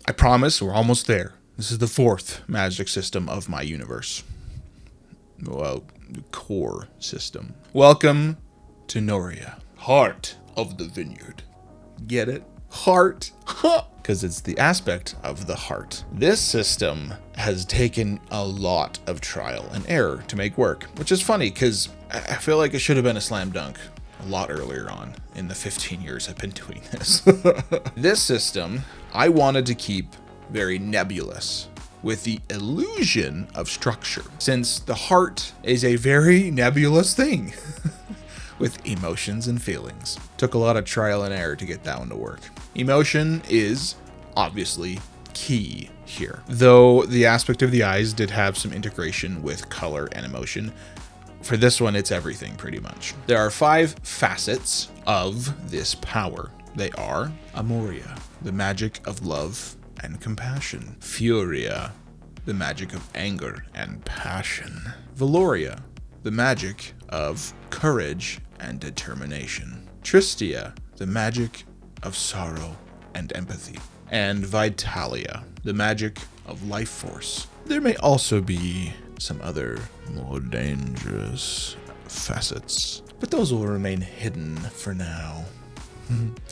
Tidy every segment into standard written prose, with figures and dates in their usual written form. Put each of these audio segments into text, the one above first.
I promise we're almost there. This is the 4th magic system of my universe. Well, core system. Welcome to Noria, heart of the vineyard. Get it? Heart. Because it's the aspect of the heart. This system has taken a lot of trial and error to make work, which is funny because I feel like it should have been a slam dunk a lot earlier on in the 15 years I've been doing this. This system I wanted to keep very nebulous with the illusion of structure, since the heart is a very nebulous thing with emotions and feelings. Took a lot of trial and error to get that one to work. Emotion is obviously key here, though the aspect of the eyes did have some integration with color and emotion. For this one, it's everything pretty much. There are 5 facets of this power. They are Amoria, the magic of love and compassion. Furia, the magic of anger and passion. Valoria, the magic of courage and determination. Tristia, the magic of sorrow and empathy. And Vitalia, the magic of life force. There may also be some other more dangerous facets, but those will remain hidden for now.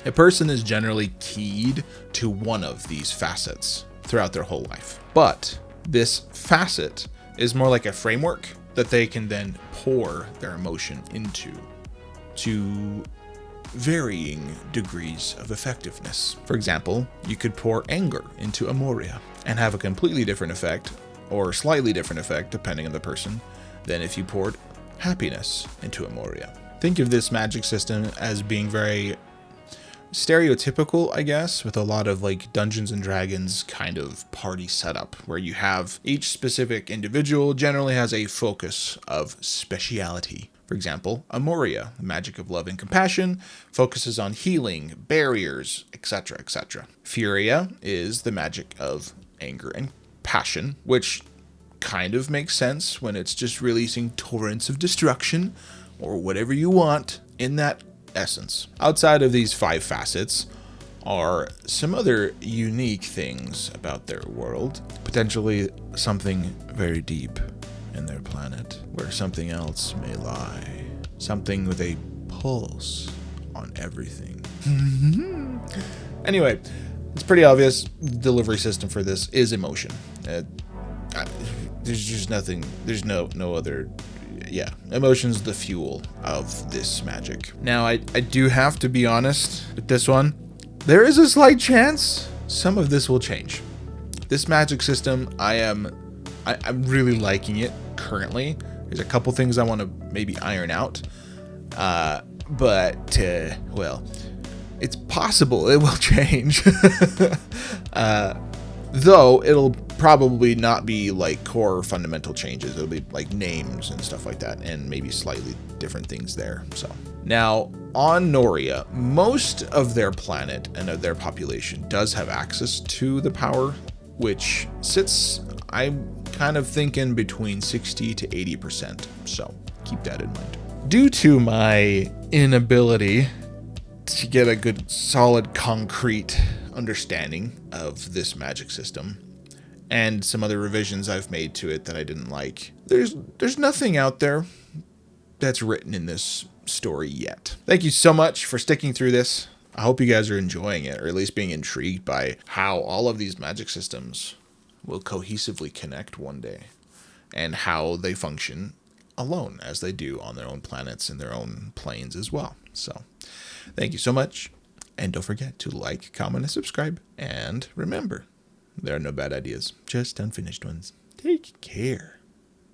A person is generally keyed to one of these facets throughout their whole life, but this facet is more like a framework that they can then pour their emotion into to varying degrees of effectiveness. For example, you could pour anger into Amoria and have a completely different effect, or slightly different effect depending on the person, than if you poured happiness into Amoria. Think of this magic system as being very stereotypical, I guess, with a lot of like Dungeons and Dragons kind of party setup, where you have each specific individual generally has a focus of speciality. For example, Amoria, the magic of love and compassion, focuses on healing, barriers, etc., etc. Furia is the magic of anger and passion, which kind of makes sense when it's just releasing torrents of destruction or whatever you want in that essence. Outside of these 5 facets are some other unique things about their world, potentially something very deep in their planet where something else may lie, something with a pulse on everything. Anyway, it's pretty obvious the delivery system for this is emotion. There's just nothing, there's no other. Yeah, emotion's the fuel of this magic. Now, I do have to be honest with this one. There is a slight chance some of this will change. This magic system, I'm really liking it currently. There's a couple things I want to maybe iron out. But well, it's possible it will change. Though it'll probably not be like core fundamental changes. It'll be like names and stuff like that, and maybe slightly different things there. So now on Noria, most of their planet and of their population does have access to the power, which sits, I'm kind of thinking, between 60 to 80%. So keep that in mind. Due to my inability to get a good, solid, concrete understanding of this magic system, and some other revisions I've made to it that I didn't like, there's nothing out there that's written in this story yet. Thank you so much for sticking through this. I hope you guys are enjoying it, or at least being intrigued by how all of these magic systems will cohesively connect one day, and how they function alone as they do on their own planets and their own planes as well. So thank you so much. And don't forget to like, comment, and subscribe. And remember, there are no bad ideas, just unfinished ones. Take care.